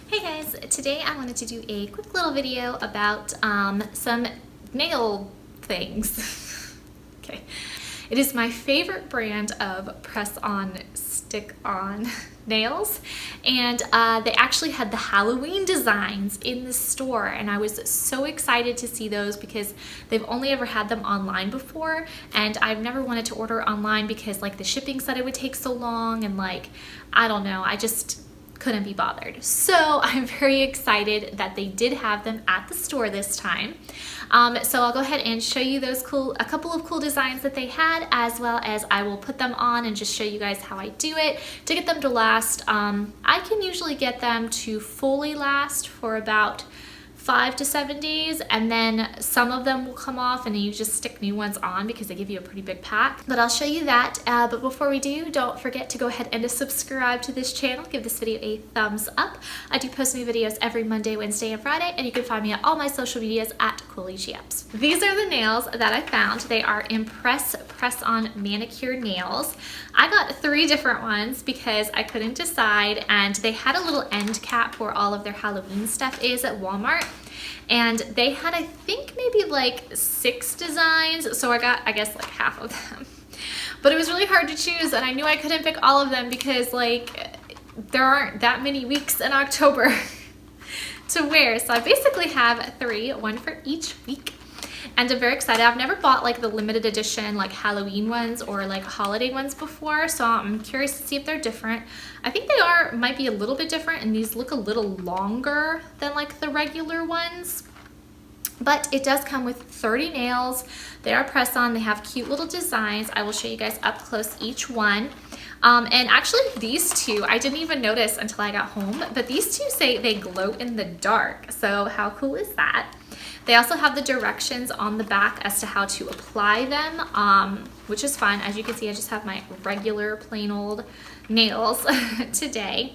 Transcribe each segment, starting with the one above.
Hey guys, today I wanted to do a quick little video about some nail things. Okay, it is my favorite brand of press-on stick-on nails, and they actually had the Halloween designs in the store, and I was so excited to see those because they've only ever had them online before, and I've never wanted to order online because like the shipping said it would take so long, and like I don't know, I just couldn't be bothered. So I'm very excited that they did have them at the store this time. So I'll go ahead and show you those a couple of cool designs that they had, as well as I will put them on and just show you guys how I do it to get them to last. I can usually get them to fully last for about 5 to 7 days, and then some of them will come off and you just stick new ones on because they give you a pretty big pack. But I'll show you that. But before we do, don't forget to go ahead and subscribe to this channel. Give this video a thumbs up. I do post new videos every Monday, Wednesday, and Friday, and you can find me at all my social medias at Colie Cheops. These are the nails that I found. They are Impress press-on manicure nails. I got 3 different ones because I couldn't decide, and they had a little end cap where all of their Halloween stuff is at Walmart. And they had, I think, maybe like 6 designs, so I got, I guess, like half of them. But it was really hard to choose, and I knew I couldn't pick all of them because like there aren't that many weeks in October to wear. So I basically have 3, one for each week. And I'm very excited. I've never bought like the limited edition like Halloween ones or like holiday ones before, so I'm curious to see if they're different. I think they might be a little bit different, and these look a little longer than like the regular ones. But it does come with 30 nails. They are press-on. They have cute little designs. I will show you guys up close each one. And actually these 2, I didn't even notice until I got home, but these 2 say they glow in the dark. So how cool is that? They also have the directions on the back as to how to apply them, which is fun. As you can see, I just have my regular plain old nails today.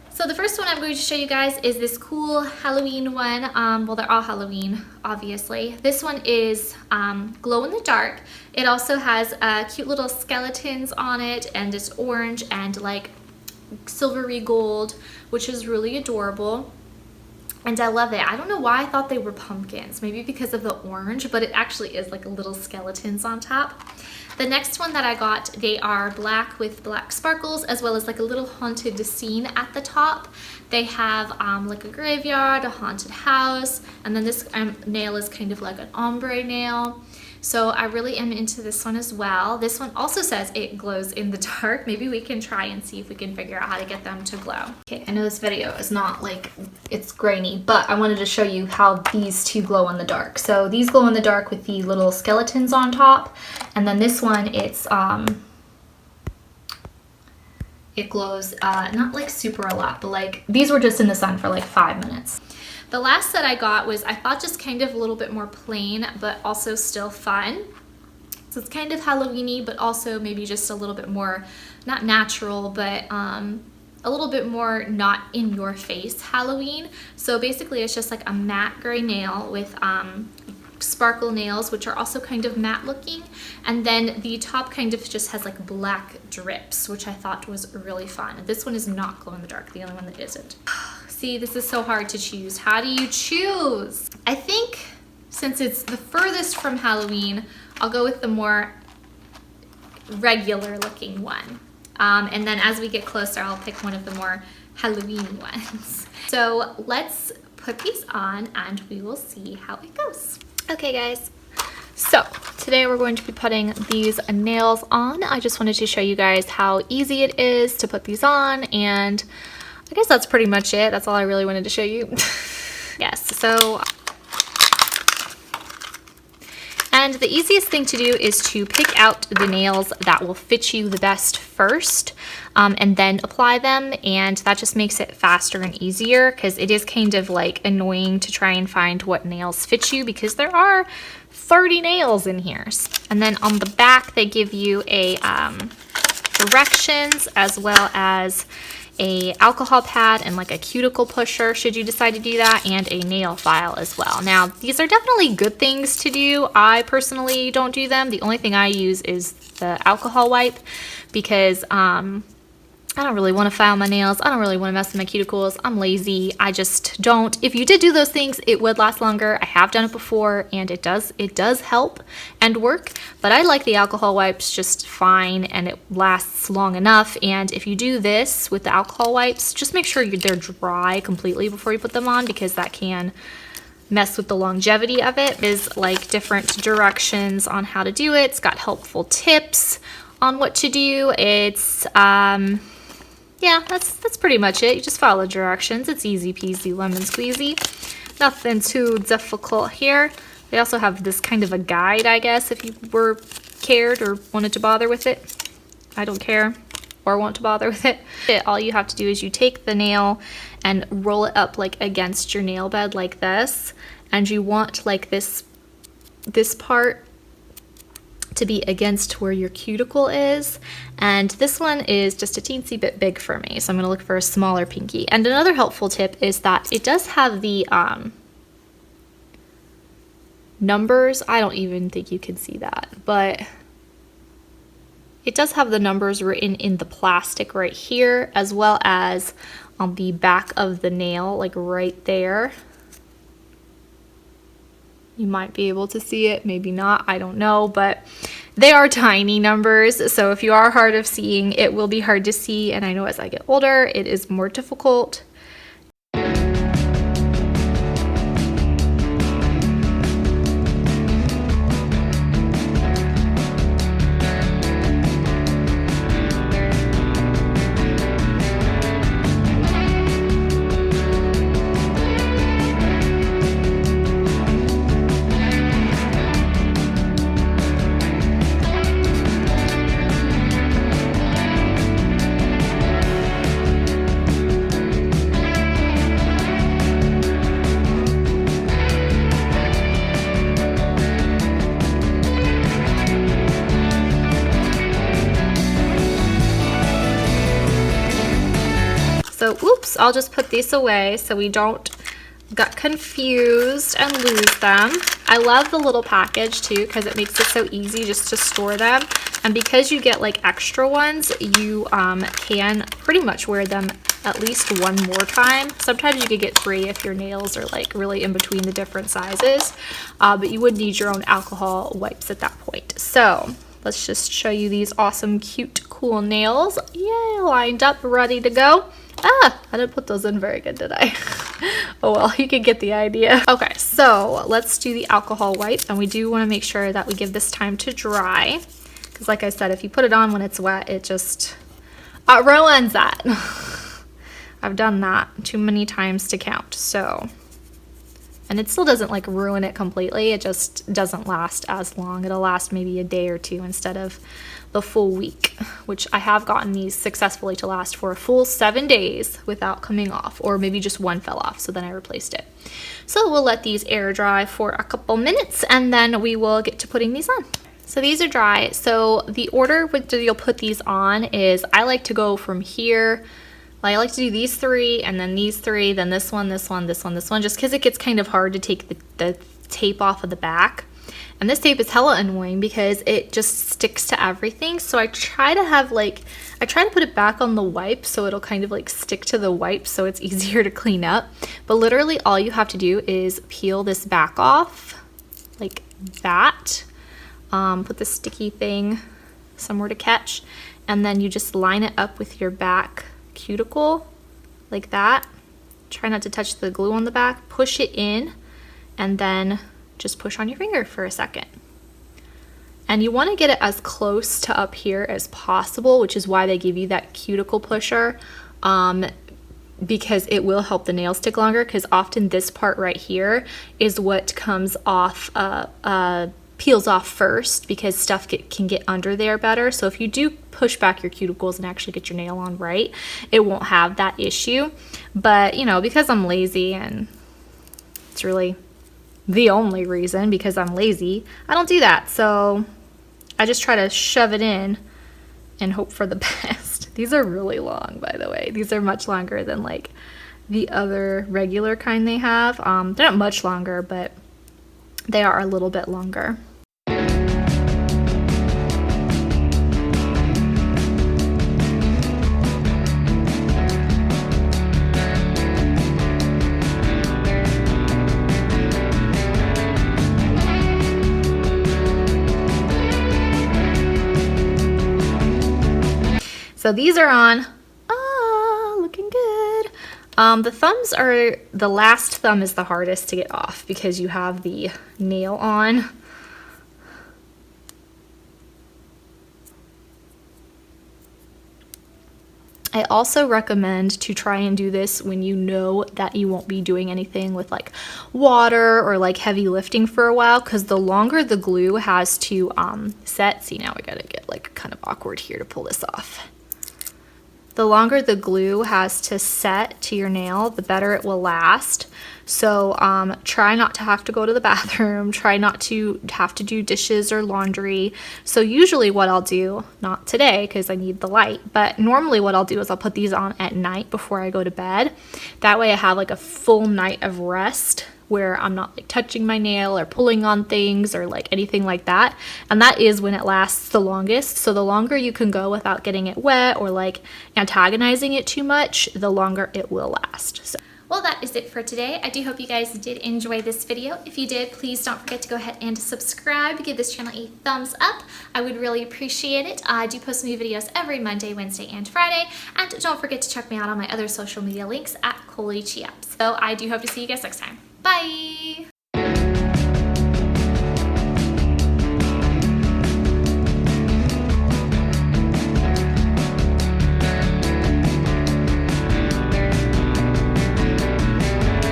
So the first one I'm going to show you guys is this cool Halloween one. Well, they're all Halloween, obviously. This one is glow in the dark. It also has cute little skeletons on it, and it's orange and like silvery gold, which is really adorable. And I love it. I don't know why I thought they were pumpkins, maybe because of the orange, but it actually is like little skeletons on top. The next one that I got, they are black with black sparkles, as well as like a little haunted scene at the top. They have like a graveyard, a haunted house, and then this nail is kind of like an ombre nail. So I really am into this one as well. This one also says it glows in the dark. Maybe we can try and see if we can figure out how to get them to glow. Okay, I know this video is not like, it's grainy, but I wanted to show you how these 2 glow in the dark. So these glow in the dark with the little skeletons on top, and then this one, it glows not like super a lot, but like these were just in the sun for like 5 minutes. The last set I got was, I thought, just kind of a little bit more plain, but also still fun. So it's kind of Halloween-y, but also maybe just a little bit more, not natural, but a little bit more not in your face Halloween. So basically it's just like a matte gray nail with sparkle nails, which are also kind of matte looking, and then the top kind of just has like black drips, which I thought was really fun. This one is not glow in the dark, the only one that isn't. See, this is so hard to choose. How do you choose? I think since it's the furthest from Halloween, I'll go with the more regular looking one. And then as we get closer, I'll pick one of the more Halloween ones. So let's put these on and we will see how it goes. Okay guys, so today we're going to be putting these nails on. I just wanted to show you guys how easy it is to put these on, and I guess that's pretty much it. That's all I really wanted to show you. Yes, so, and the easiest thing to do is to pick out the nails that will fit you the best first, and then apply them, and that just makes it faster and easier, because it is kind of like annoying to try and find what nails fit you because there are 30 nails in here. And then on the back they give you a directions, as well as a alcohol pad and like a cuticle pusher should you decide to do that, and a nail file as well. Now these are definitely good things to do. I personally don't do them. The only thing I use is the alcohol wipe because I don't really want to file my nails. I don't really want to mess with my cuticles. I'm lazy. I just don't. If you did do those things, it would last longer. I have done it before, and it does help and work. But I like the alcohol wipes just fine, and it lasts long enough. And if you do this with the alcohol wipes, just make sure they're dry completely before you put them on, because that can mess with the longevity of it. There's like different directions on how to do it. It's got helpful tips on what to do. It's yeah, that's pretty much it. You just follow directions. It's easy peasy lemon squeezy. Nothing too difficult here. They also have this kind of a guide, I guess, if you were cared or wanted to bother with it. I don't care or want to bother with it. All you have to do is you take the nail and roll it up like against your nail bed like this, and you want like this part to be against where your cuticle is, and this one is just a teensy bit big for me, so I'm going to look for a smaller pinky. And another helpful tip is that it does have the numbers. I don't even think you can see that, but it does have the numbers written in the plastic right here, as well as on the back of the nail, like right there. You might be able to see it, maybe not, I don't know, but they are tiny numbers, so if you are hard of seeing, it will be hard to see, and I know as I get older, it is more difficult. So, oops, I'll just put these away so we don't get confused and lose them. I love the little package too, because it makes it so easy just to store them. And because you get like extra ones, you can pretty much wear them at least one more time. Sometimes you could get 3 if your nails are like really in between the different sizes, but you would need your own alcohol wipes at that point. So let's just show you these awesome, cute, cool nails. Yay, lined up, ready to go. Ah, I didn't put those in very good, did I? Oh well, you can get the idea. Okay, so let's do the alcohol wipe, and we do want to make sure that we give this time to dry, because like I said, if you put it on when it's wet, it just ruins that. I've done that too many times to count. So, and it still doesn't like ruin it completely, it just doesn't last as long. It'll last maybe a day or two instead of the full week, which I have gotten these successfully to last for a full 7 days without coming off, or maybe just one fell off, so then I replaced it. So we'll let these air dry for a couple minutes, and then we will get to putting these on. So these are dry. So the order which you'll put these on is, I like to go from here. I like to do these 3, and then these 3, then this one, this one, this one, this one, just because it gets kind of hard to take the tape off of the back. And this tape is hella annoying because it just sticks to everything. So I try to put it back on the wipe so it'll kind of like stick to the wipe so it's easier to clean up. But literally all you have to do is peel this back off like that. Put the sticky thing somewhere to catch, and then you just line it up with your back cuticle like that. Try not to touch the glue on the back. Push it in, and then just push on your finger for a second. And you want to get it as close to up here as possible, which is why they give you that cuticle pusher, because it will help the nails stick longer, because often this part right here is what comes off, peels off first, because stuff can get under there better. So if you do push back your cuticles and actually get your nail on right, it won't have that issue. But you know, because I'm lazy, and it's really the only reason, because I'm lazy, I don't do that. So I just try to shove it in and hope for the best. These are really long, by the way. These are much longer than like the other regular kind they have. They're not much longer, but they are a little bit longer. So these are on. Looking good. The thumbs are, the last thumb is the hardest to get off because you have the nail on. I also recommend to try and do this when you know that you won't be doing anything with like water or like heavy lifting for a while, because the longer the glue has to set, see, now I gotta get like kind of awkward here to pull this off. The longer the glue has to set to your nail, the better it will last. So try not to have to go to the bathroom, try not to have to do dishes or laundry. So usually what I'll do, not today because I need the light, but normally what I'll do is I'll put these on at night before I go to bed. That way I have like a full night of rest where I'm not like touching my nail or pulling on things or like anything like that. And that is when it lasts the longest. So the longer you can go without getting it wet or like antagonizing it too much, the longer it will last. So. Well, that is it for today. I do hope you guys did enjoy this video. If you did, please don't forget to go ahead and subscribe. Give this channel a thumbs up. I would really appreciate it. I do post new videos every Monday, Wednesday, and Friday. And don't forget to check me out on my other social media links at Colie Cheops. So I do hope to see you guys next time. Bye!